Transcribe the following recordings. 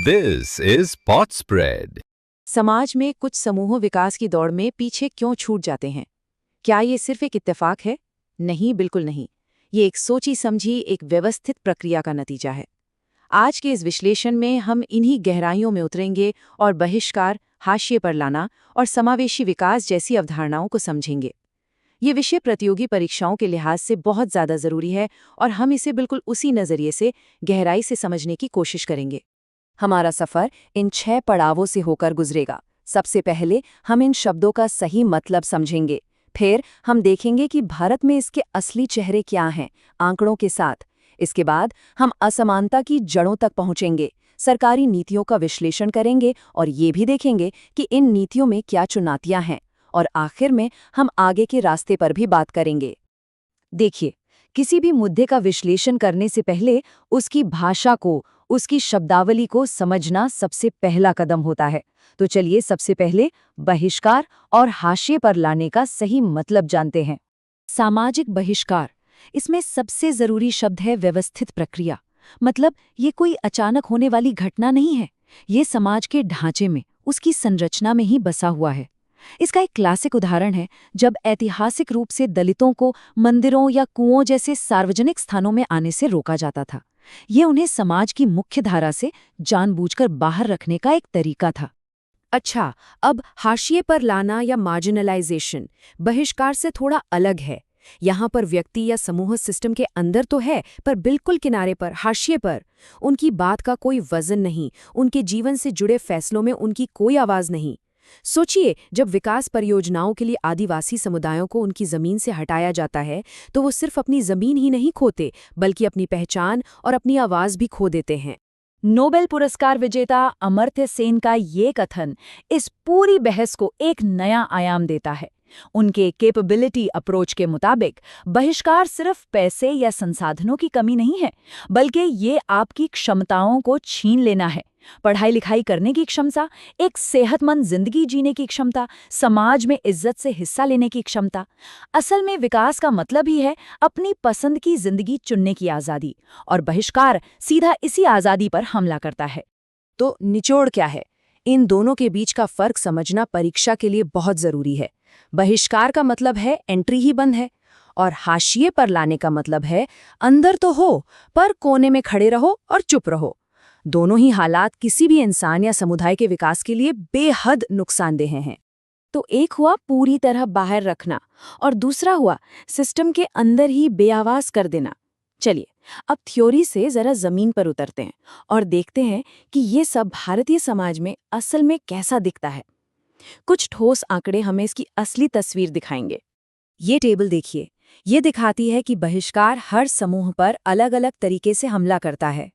This is Pot Spread. समाज में कुछ समूह विकास की दौड़ में पीछे क्यों छूट जाते हैं? क्या ये सिर्फ एक इत्तेफाक है? नहीं, बिल्कुल नहीं। ये एक सोची समझी, एक व्यवस्थित प्रक्रिया का नतीजा है। आज के इस विश्लेषण में हम इन्हीं गहराइयों में उतरेंगे और बहिष्कार, हाशिए पर लाना और समावेशी विकास जैसी अवधारणाओं को समझेंगे। ये विषय प्रतियोगी परीक्षाओं के लिहाज से बहुत ज़्यादा ज़रूरी है और हम इसे बिल्कुल उसी नज़रिए से गहराई से समझने की कोशिश करेंगे। हमारा सफ़र इन 6 पड़ावों से होकर गुजरेगा। सबसे पहले हम इन शब्दों का सही मतलब समझेंगे। फिर हम देखेंगे कि भारत में इसके असली चेहरे क्या हैं, आंकड़ों के साथ। इसके बाद हम असमानता की जड़ों तक पहुंचेंगे, सरकारी नीतियों का विश्लेषण करेंगे और ये भी देखेंगे कि इन नीतियों में क्या चुनौतियां हैं। और आखिर में हम आगे के रास्ते पर भी बात करेंगे। देखिए, किसी भी मुद्दे का विश्लेषण करने से पहले उसकी भाषा को, उसकी शब्दावली को समझना सबसे पहला कदम होता है। तो चलिए सबसे पहले बहिष्कार और हाशिए पर लाने का सही मतलब जानते हैं। सामाजिक बहिष्कार, इसमें सबसे जरूरी शब्द है व्यवस्थित प्रक्रिया। मतलब ये कोई अचानक होने वाली घटना नहीं है, ये समाज के ढांचे में, उसकी संरचना में ही बसा हुआ है। इसका एक क्लासिक उदाहरण है जब ऐतिहासिक रूप से दलितों को मंदिरों या कुओं जैसे सार्वजनिक स्थानों में आने से रोका जाता था। ये उन्हें समाज की मुख्य धारा से जानबूझकर बाहर रखने का एक तरीका था। अच्छा, अब हाशिए पर लाना या मार्जिनलाइजेशन बहिष्कार से थोड़ा अलग है। यहाँ पर व्यक्ति या समूह सिस्टम के अंदर तो है, पर बिल्कुल किनारे पर, हाशिए पर। उनकी बात का कोई वजन नहीं, उनके जीवन से जुड़े फैसलों में उनकी कोई आवाज नहीं। सोचिए, जब विकास परियोजनाओं के लिए आदिवासी समुदायों को उनकी जमीन से हटाया जाता है, तो वो सिर्फ अपनी जमीन ही नहीं खोते, बल्कि अपनी पहचान और अपनी आवाज भी खो देते हैं। नोबेल पुरस्कार विजेता अमर्त्य सेन का ये कथन इस पूरी बहस को एक नया आयाम देता है। उनके कैपेबिलिटी अप्रोच के मुताबिक बहिष्कार सिर्फ पैसे या संसाधनों की कमी नहीं है, बल्कि ये आपकी क्षमताओं को छीन लेना है। पढ़ाई लिखाई करने की क्षमता, एक सेहतमंद जिंदगी जीने की क्षमता, समाज में इज्जत से हिस्सा लेने की क्षमता। असल में विकास का मतलब ही है अपनी पसंद की जिंदगी चुनने की आज़ादी, और बहिष्कार सीधा इसी आज़ादी पर हमला करता है। तो निचोड़ क्या है? इन दोनों के बीच का फर्क समझना परीक्षा के लिए बहुत जरूरी है। बहिष्कार का मतलब है एंट्री ही बंद है, और हाशिए पर लाने का मतलब है अंदर तो हो, पर कोने में खड़े रहो और चुप रहो। दोनों ही हालात किसी भी इंसान या समुदाय के विकास के लिए बेहद नुकसानदेह हैं। तो एक हुआ पूरी तरह बाहर रखना, और दूसरा हुआ सिस्टम के अंदर ही बेआवाज कर देना। चलिए, अब थ्योरी से जरा जमीन पर उतरते हैं और देखते हैं कि ये सब भारतीय समाज में असल में कैसा दिखता है। कुछ ठोस आंकड़े हमें इसकी असली तस्वीर दिखाएंगे। ये टेबल देखिए, ये दिखाती है कि बहिष्कार हर समूह पर अलग अलग तरीके से हमला करता है।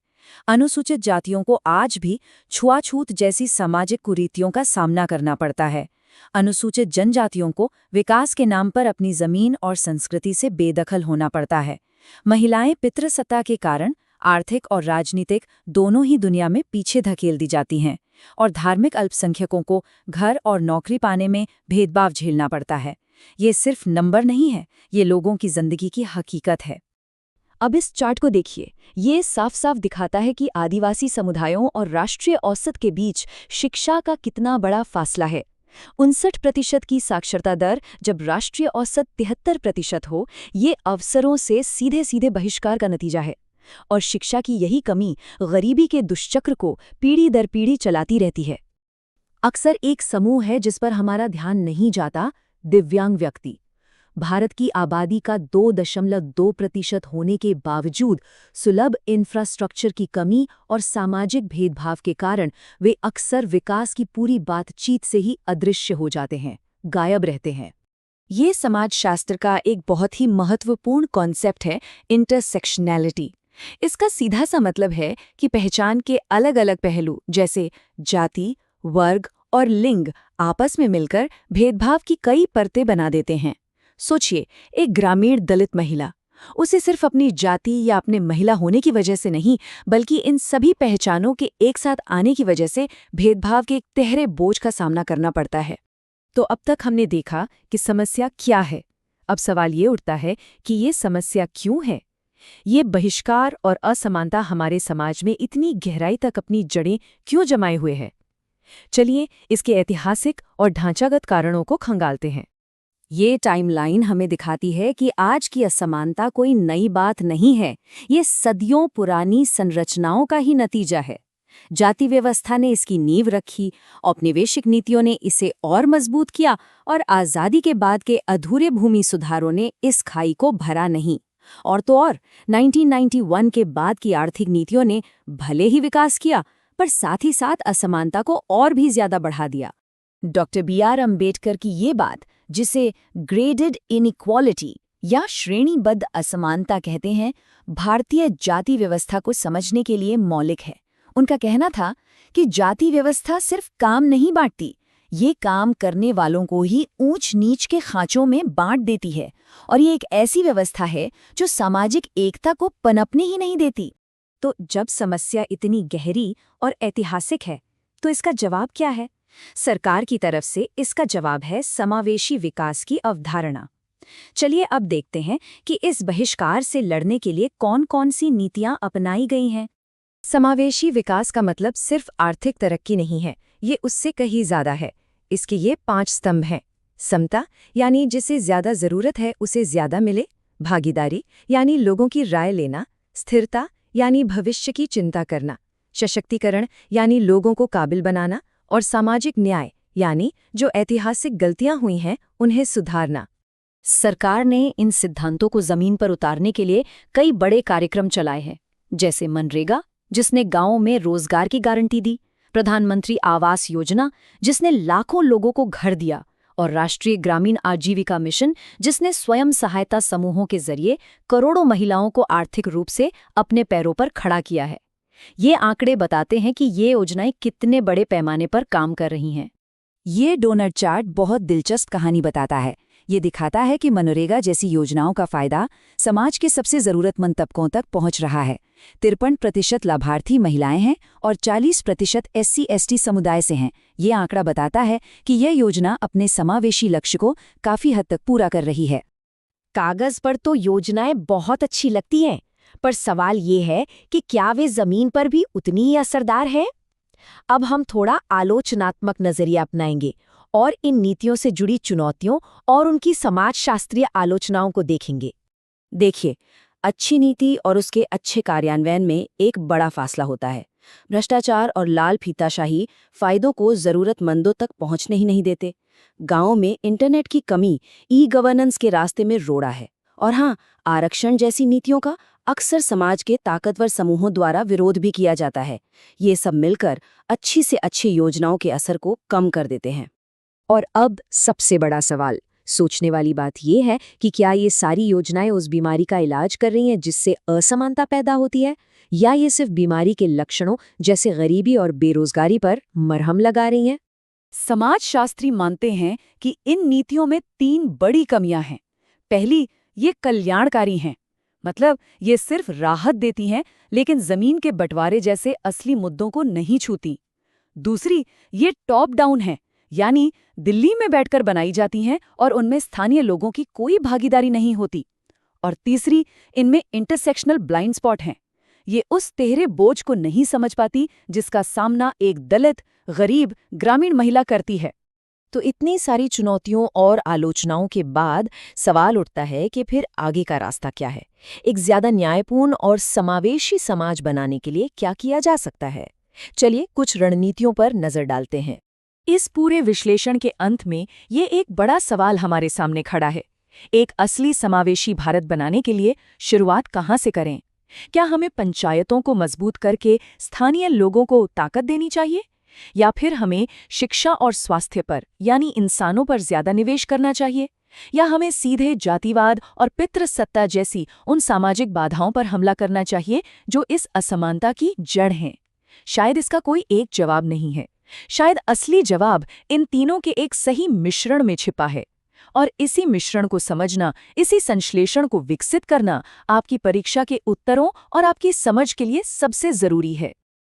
अनुसूचित जातियों को आज भी छुआछूत जैसी सामाजिक कुरीतियों का सामना करना पड़ता है। अनुसूचित जनजातियों को विकास के नाम पर अपनी जमीन और संस्कृति से बेदखल होना पड़ता है। महिलाएं पितृसत्ता के कारण आर्थिक और राजनीतिक दोनों ही दुनिया में पीछे धकेल दी जाती हैं, और धार्मिक अल्पसंख्यकों को घर और नौकरी पाने में भेदभाव झेलना पड़ता है। ये सिर्फ नंबर नहीं है, ये लोगों की जिंदगी की हकीकत है। अब इस चार्ट को देखिए, ये साफ साफ दिखाता है कि आदिवासी समुदायों और राष्ट्रीय औसत के बीच शिक्षा का कितना बड़ा फासला है। 59% की साक्षरता दर जब राष्ट्रीय औसत 73% हो, ये अवसरों से सीधे सीधे बहिष्कार का नतीजा है। और शिक्षा की यही कमी गरीबी के दुष्चक्र को पीढ़ी दर पीढ़ी चलाती रहती है। अक्सर एक समूह है जिस पर हमारा ध्यान नहीं जाता, दिव्यांग व्यक्ति। भारत की आबादी का 2.2% होने के बावजूद सुलभ इंफ्रास्ट्रक्चर की कमी और सामाजिक भेदभाव के कारण वे अक्सर विकास की पूरी बातचीत से ही अदृश्य हो जाते हैं, गायब रहते हैं। ये समाजशास्त्र का एक बहुत ही महत्वपूर्ण कॉन्सेप्ट है, इंटरसेक्शनैलिटी। इसका सीधा सा मतलब है कि पहचान के अलग अलग पहलू जैसे जाति, वर्ग और लिंग आपस में मिलकर भेदभाव की कई परतें बना देते हैं। सोचिए, एक ग्रामीण दलित महिला, उसे सिर्फ अपनी जाति या अपने महिला होने की वजह से नहीं, बल्कि इन सभी पहचानों के एक साथ आने की वजह से भेदभाव के एक गहरे बोझ का सामना करना पड़ता है। तो अब तक हमने देखा कि समस्या क्या है। अब सवाल ये उठता है कि ये समस्या क्यों है? ये बहिष्कार और असमानता हमारे समाज में इतनी गहराई तक अपनी जड़ें क्यों जमाए हुए है? चलिए इसके ऐतिहासिक और ढांचागत कारणों को खंगालते हैं। ये टाइमलाइन हमें दिखाती है कि आज की असमानता कोई नई बात नहीं है, ये सदियों पुरानी संरचनाओं का ही नतीजा है। जाति व्यवस्था ने इसकी नींव रखी, औपनिवेशिक नीतियों ने इसे और मजबूत किया और आज़ादी के बाद के अधूरे भूमि सुधारों ने इस खाई को भरा नहीं। और तो और 1991 के बाद की आर्थिक नीतियों ने भले ही विकास किया, पर साथ ही साथ असमानता को और भी ज्यादा बढ़ा दिया। Doctor B.R. अम्बेडकर की ये बात, जिसे ग्रेडेड इनइक्वालिटी या श्रेणीबद्ध असमानता कहते हैं, भारतीय जाति व्यवस्था को समझने के लिए मौलिक है। उनका कहना था कि जाति व्यवस्था सिर्फ काम नहीं बांटती, ये काम करने वालों को ही ऊंच नीच के खांचों में बांट देती है, और ये एक ऐसी व्यवस्था है जो सामाजिक एकता को पनपने ही नहीं देती। तो जब समस्या इतनी गहरी और ऐतिहासिक है, तो इसका जवाब क्या है? सरकार की तरफ से इसका जवाब है समावेशी विकास की अवधारणा। चलिए अब देखते हैं कि इस बहिष्कार से लड़ने के लिए कौन-कौन सी नीतियां अपनाई गई हैं। समावेशी विकास का मतलब सिर्फ आर्थिक तरक्की नहीं है, ये उससे कहीं ज्यादा है। इसके ये 5 स्तंभ हैं। समता, यानी जिसे ज्यादा जरूरत है उसे ज्यादा मिले। भागीदारी, यानी लोगों की राय लेना। स्थिरता, यानी भविष्य की चिंता करना। सशक्तिकरण, यानी लोगों को काबिल बनाना। और सामाजिक न्याय, यानी जो ऐतिहासिक गलतियां हुई हैं उन्हें सुधारना। सरकार ने इन सिद्धांतों को जमीन पर उतारने के लिए कई बड़े कार्यक्रम चलाए हैं, जैसे मनरेगा, जिसने गांवों में रोजगार की गारंटी दी, प्रधानमंत्री आवास योजना, जिसने लाखों लोगों को घर दिया, और राष्ट्रीय ग्रामीण आजीविका मिशन, जिसने स्वयं सहायता समूहों के जरिए करोड़ों महिलाओं को आर्थिक रूप से अपने पैरों पर खड़ा किया है। ये आंकड़े बताते हैं कि ये योजनाएं कितने बड़े पैमाने पर काम कर रही हैं। ये डोनर चार्ट बहुत दिलचस्प कहानी बताता है। ये दिखाता है कि मनरेगा जैसी योजनाओं का फायदा समाज के सबसे जरूरतमंद तबकों तक पहुंच रहा है। 53% लाभार्थी महिलाएं हैं और 40% SC/ST समुदाय से हैं। ये आंकड़ा बताता है कि यह योजना अपने समावेशी लक्ष्य को काफी हद तक पूरा कर रही है। कागज पर तो योजनाएं बहुत अच्छी लगती हैं, पर सवाल ये है कि क्या वे जमीन पर भी उतनी ही असरदार है? अब हम थोड़ा आलोचनात्मक नजरिया अपनाएंगे और इन नीतियों से जुड़ी चुनौतियों और उनकी समाजशास्त्रीय आलोचनाओं को देखेंगे। देखिए, अच्छी नीति और उसके अच्छे कार्यान्वयन में एक बड़ा फासला होता है। भ्रष्टाचार और लाल फीताशाही फायदों को जरूरतमंदों तक पहुंचने ही नहीं देते। गांवों में इंटरनेट की कमी ई-गवर्नेंस के रास्ते में रोड़ा है। और हाँ, आरक्षण जैसी नीतियों का अक्सर समाज के ताकतवर समूहों द्वारा विरोध भी किया जाता है। ये सब मिलकर अच्छी से अच्छी योजनाओं के असर को कम कर देते हैं। और अब सबसे बड़ा सवाल, सोचने वाली बात यह है कि क्या ये सारी योजनाएं उस बीमारी का इलाज कर रही हैं जिससे असमानता पैदा होती है, या ये सिर्फ बीमारी के लक्षणों जैसे गरीबी और बेरोजगारी पर मरहम लगा रही हैं? समाजशास्त्री मानते हैं कि इन नीतियों में 3 बड़ी कमियां हैं। पहली, ये कल्याणकारी हैं, मतलब ये सिर्फ राहत देती हैं लेकिन जमीन के बंटवारे जैसे असली मुद्दों को नहीं छूती। दूसरी, ये टॉप डाउन है, यानी दिल्ली में बैठकर बनाई जाती हैं और उनमें स्थानीय लोगों की कोई भागीदारी नहीं होती। और तीसरी, इनमें इंटरसेक्शनल ब्लाइंड स्पॉट हैं। ये उस तेहरे बोझ को नहीं समझ पाती जिसका सामना एक दलित, गरीब, ग्रामीण महिला करती है। तो इतनी सारी चुनौतियों और आलोचनाओं के बाद सवाल उठता है कि फिर आगे का रास्ता क्या है? एक ज्यादा न्यायपूर्ण और समावेशी समाज बनाने के लिए क्या किया जा सकता है? चलिए कुछ रणनीतियों पर नजर डालते हैं। इस पूरे विश्लेषण के अंत में ये एक बड़ा सवाल हमारे सामने खड़ा है। एक असली समावेशी भारत बनाने के लिए शुरुआत कहाँ से करें? क्या हमें पंचायतों को मजबूत करके स्थानीय लोगों को ताकत देनी चाहिए, या फिर हमें शिक्षा और स्वास्थ्य पर यानी इंसानों पर ज्यादा निवेश करना चाहिए, या हमें सीधे जातिवाद और पितृसत्ता जैसी उन सामाजिक बाधाओं पर हमला करना चाहिए जो इस असमानता की जड़ हैं? शायद इसका कोई एक जवाब नहीं है। शायद असली जवाब इन तीनों के एक सही मिश्रण में छिपा है। और इसी मिश्रण को समझना, इसी संश्लेषण को विकसित करना आपकी परीक्षा के उत्तरों और आपकी समझ के लिए सबसे जरूरी है।